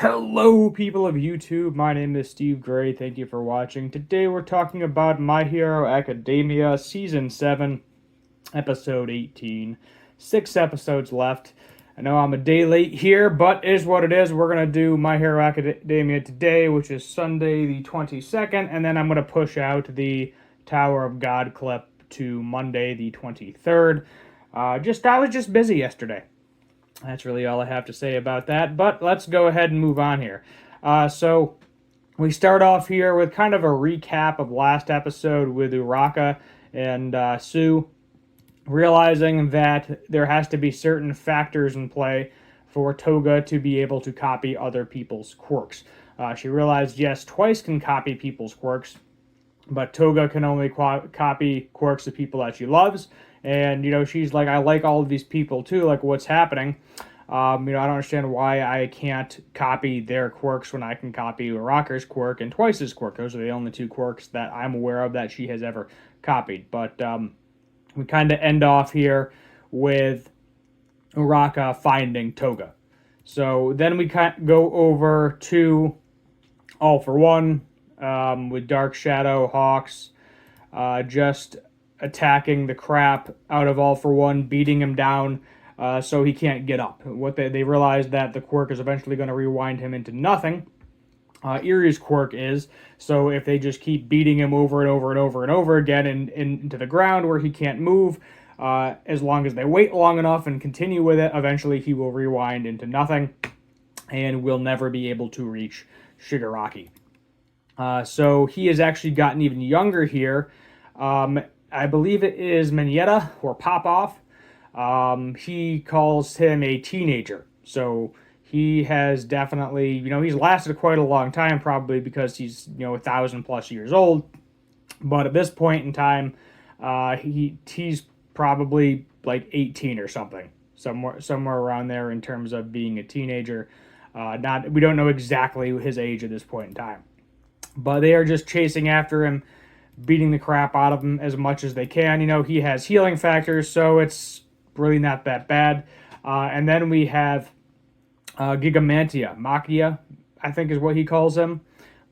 Hello, people of YouTube. My name is Steve Gray. Thank you for watching. Today we're talking about My Hero Academia Season 7, Episode 18. 6 episodes left. I know I'm a day late here, but it is what it is. We're going to do My Hero Academia today, which is Sunday the 22nd, and then I'm going to push out the Tower of God clip to Monday the 23rd. I was just busy yesterday. That's really all I have to say about that, but let's go ahead and move on here. So we start off here with kind of a recap of last episode with Uraka and Sue realizing that there has to be certain factors in play for Toga to be able to copy other people's quirks. She realized, yes, Twice can copy people's quirks, but Toga can only copy quirks of people that she loves. And, she's like, I like all of these people too, like what's happening. I don't understand why I can't copy their quirks when I can copy Uraka's quirk and Twice's quirk. Those are the only two quirks that I'm aware of that she has ever copied. But we kind of end off here with Uraka finding Toga. So then we go over to All for One with Dark Shadow Hawks just attacking the crap out of All for One, beating him down so he can't get up. What they realize that the quirk is eventually going to rewind him into nothing. Erie's quirk is, so if they just keep beating him over and over and over and over again into the ground where he can't move, as long as they wait long enough and continue with it, eventually he will rewind into nothing and will never be able to reach Shigaraki. So he has actually gotten even younger here. I believe it is Mineta or Popoff. He calls him a teenager. So he has definitely, he's lasted quite a long time, probably because he's, 1,000+ years old. But at this point in time, he's probably like 18 or something, somewhere around there in terms of being a teenager. We don't know exactly his age at this point in time, but they are just chasing after him, beating the crap out of him as much as they can. He has healing factors, so it's really not that bad. And then we have Gigamantia, Makia, I think is what he calls him.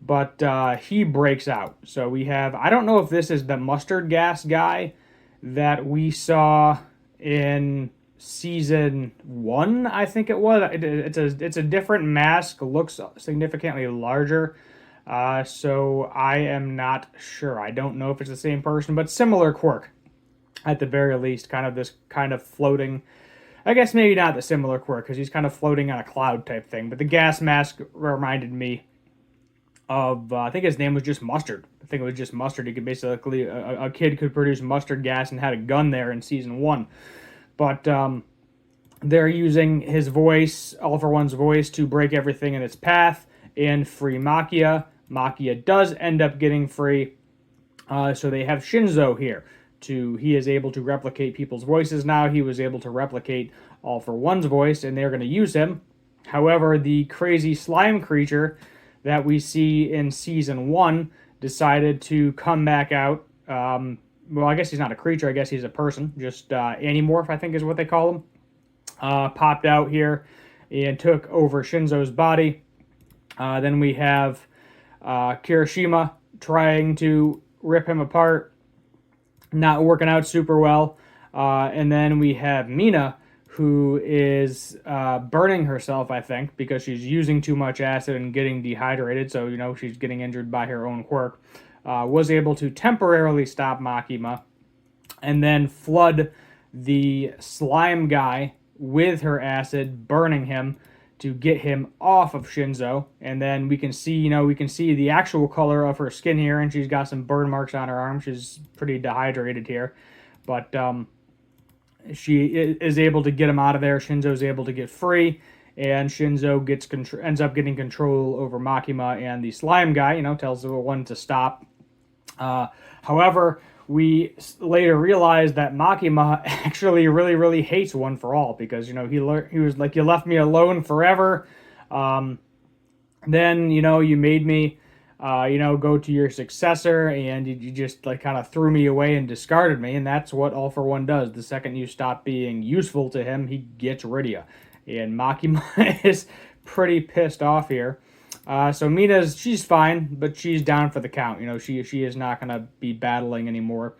But he breaks out. So we have, I don't know if this is the mustard gas guy that we saw in season 1, I think it was. It's a different mask, looks significantly larger. So I am not sure. I don't know if it's the same person, but similar quirk at the very least. Kind of this kind of floating. I guess maybe not the similar quirk because he's kind of floating on a cloud type thing. But the gas mask reminded me of, I think his name was just Mustard. I think it was just Mustard. He could basically, a kid could produce mustard gas and had a gun there in season 1. But they're using his voice, All for One's voice, to break everything in its path and free Makia. Makia does end up getting free. So they have Shinzo here. He is able to replicate people's voices now. He was able to replicate All for One's voice, and they're going to use him. However, the crazy slime creature that we see in season 1 decided to come back out. Well, I guess he's not a creature. I guess he's a person. Just Animorph, I think is what they call him. Popped out here and took over Shinzo's body. Then we have Kirishima trying to rip him apart. Not working out super well. And then we have Mina, who is burning herself, I think, because she's using too much acid and getting dehydrated. So, she's getting injured by her own quirk. Was able to temporarily stop Makima and then flood the slime guy with her acid, burning him to get him off of Shinzo. And then we can see the actual color of her skin here, and she's got some burn marks on her arm. She's pretty dehydrated here. But she is able to get him out of there. Shinzo's able to get free, and Shinzo ends up getting control over Makima and the slime guy, tells the one to stop. However, we later realized that Makima actually really, really hates One for All because, he was like, you left me alone forever. Then, you made me, go to your successor, and you just like kind of threw me away and discarded me. And that's what All for One does. The second you stop being useful to him, he gets rid of you. And Makima is pretty pissed off here. So she's fine, but she's down for the count. You know, she is not going to be battling anymore.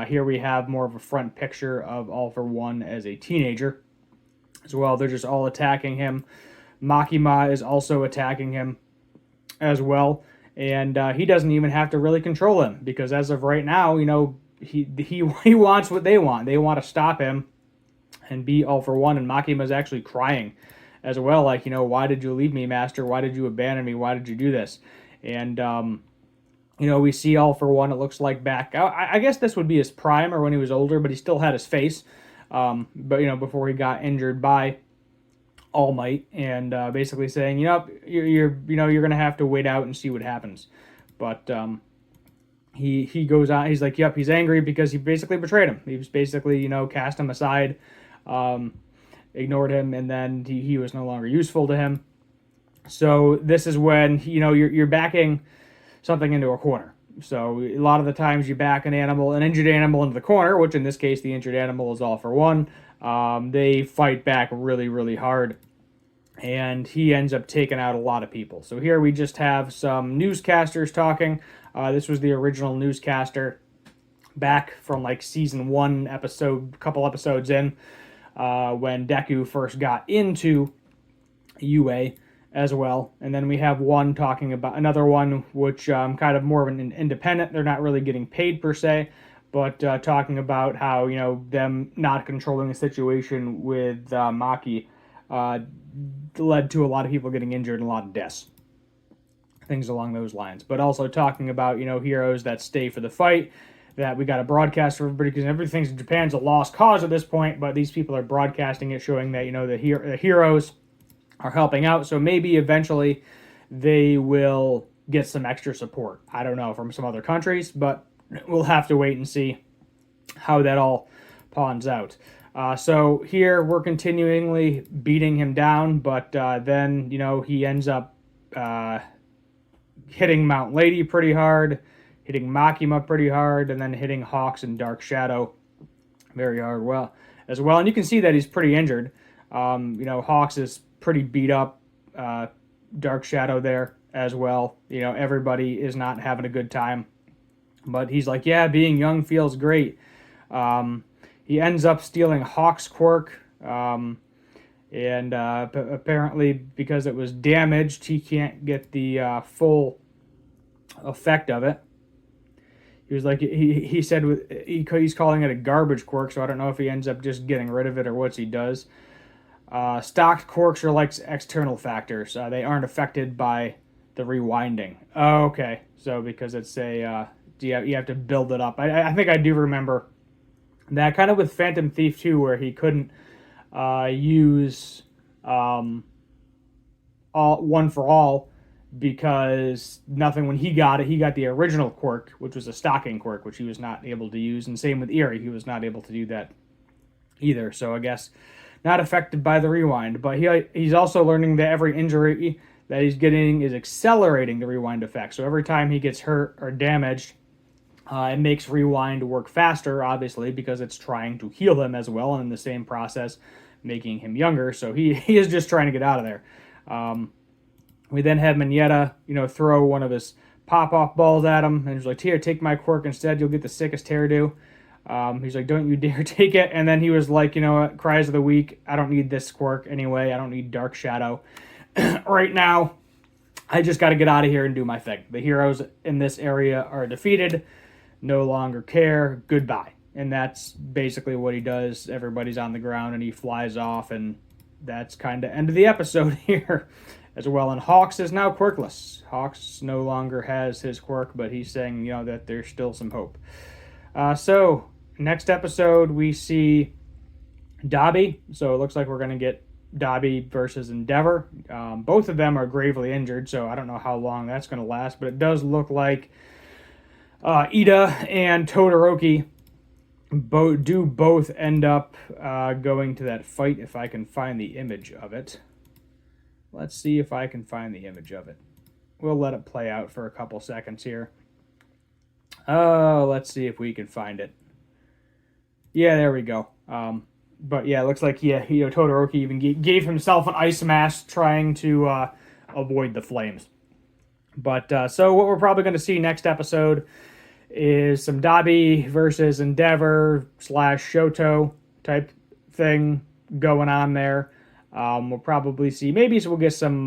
Here we have more of a front picture of All For One as a teenager as well. They're just all attacking him. Makima is also attacking him as well, and he doesn't even have to really control him, because as of right now, you know, he wants what they want. They want to stop him and be All For One, and Makima's actually crying as well, like, you know, why did you leave me, master? Why did you abandon me? Why did you do this? And you know, we see All For One, it looks like, back. I guess this would be his prime, or when he was older, but he still had his face. But, you know, before he got injured by All Might, and basically saying, you know, you're going to have to wait out and see what happens. But he goes on, he's like, yep, he's angry because he basically betrayed him. He was basically, you know, cast him aside, ignored him, and then he was no longer useful to him. So this is when, you know, you're backing something into a corner. So a lot of the times you back an injured animal into the corner, which in this case the injured animal is All For One. They fight back really, really hard, and he ends up taking out a lot of people. So here we just have some newscasters talking. This was the original newscaster back from like season 1 episode, couple episodes in, when Deku first got into UA as well. And then we have one talking about another one, which kind of more of an independent. They're not really getting paid per se, but talking about how, you know, them not controlling the situation with Maki led to a lot of people getting injured and a lot of deaths. Things along those lines. But also talking about, you know, heroes that stay for the fight, that we got to broadcast for everybody, because everything's in Japan's a lost cause at this point, but these people are broadcasting it, showing that, you know, the heroes are helping out, so maybe eventually they will get some extra support. I don't know, from some other countries, but we'll have to wait and see how that all pawns out. So here we're continually beating him down, but then, you know, he ends up hitting Mount Lady pretty hard, hitting Makima pretty hard, and then hitting Hawks and Dark Shadow very hard as well. And you can see that he's pretty injured. You know, Hawks is pretty beat up, Dark Shadow there as well. You know, everybody is not having a good time, but he's like, yeah, being young feels great. He ends up stealing Hawk's quirk, and apparently because it was damaged, he can't get the full effect of it. He was like, he said he's calling it a garbage quirk, so I don't know if he ends up just getting rid of it or what he does. Stocked quirks are like external factors. They aren't affected by the rewinding. Oh, okay. So because it's you have to build it up. I think I do remember that, kind of with Phantom Thief 2, where he couldn't use One For All, because nothing, when he got the original quirk, which was a stocking quirk, which he was not able to use. And same with Eri, he was not able to do that either. So I guess not affected by the rewind, but he's also learning that every injury that he's getting is accelerating the rewind effect. So every time he gets hurt or damaged, it makes rewind work faster, obviously, because it's trying to heal him as well, and in the same process, making him younger. So he is just trying to get out of there. We then have Mineta, you know, throw one of his pop-off balls at him, and he's like, here, take my quirk instead, you'll get the sickest hairdo. He's like, don't you dare take it. And then he was like, you know what, Cries of the Weak, I don't need this quirk anyway. I don't need Dark Shadow right now. I just got to get out of here and do my thing. The heroes in this area are defeated. No longer care. Goodbye. And that's basically what he does. Everybody's on the ground and he flies off, and that's kind of end of the episode here as well. And Hawks is now quirkless. Hawks no longer has his quirk, but he's saying, you know, that there's still some hope. So next episode we see Dabi. So it looks like we're going to get Dabi versus Endeavor. Both of them are gravely injured, so I don't know how long that's going to last, but it does look like Ida and Todoroki both end up going to that fight, if I can find the image of it. Let's see if I can find the image of it. We'll let it play out for a couple seconds here. Let's see if we can find it. Yeah, there we go. But yeah, it looks like Todoroki even gave himself an ice mask trying to avoid the flames. But so what we're probably going to see next episode is some Dabi versus Endeavor / Shoto type thing going on there. We'll probably see, maybe so we'll get some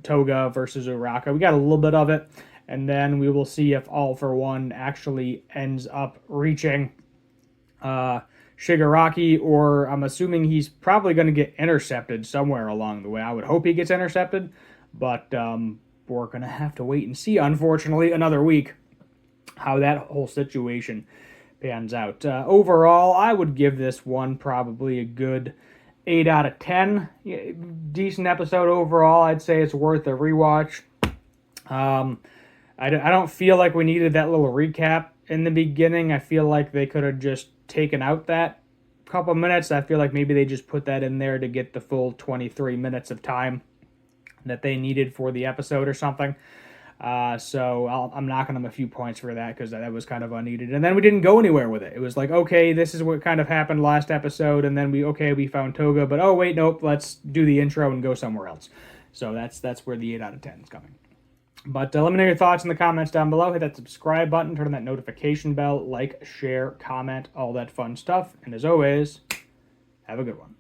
Toga versus Uraka. We got a little bit of it. And then we will see if All For One actually ends up reaching Shigaraki, or I'm assuming he's probably going to get intercepted somewhere along the way. I would hope he gets intercepted, but we're going to have to wait and see, unfortunately, another week how that whole situation pans out. Overall, I would give this one probably a good 8 out of 10. Decent episode overall. I'd say it's worth a rewatch. I don't feel like we needed that little recap in the beginning. I feel like they could have just taken out that couple minutes. I feel like maybe they just put that in there to get the full 23 minutes of time that they needed for the episode or something. So I'm knocking them a few points for that because that was kind of unneeded. And then we didn't go anywhere with it. It was like, okay, this is what kind of happened last episode, and then we found Toga, but oh wait, nope, let's do the intro and go somewhere else. So that's where the 8 out of 10 is coming. But let me know your thoughts in the comments down below. Hit that subscribe button, turn on that notification bell, like, share, comment, all that fun stuff. And as always, have a good one.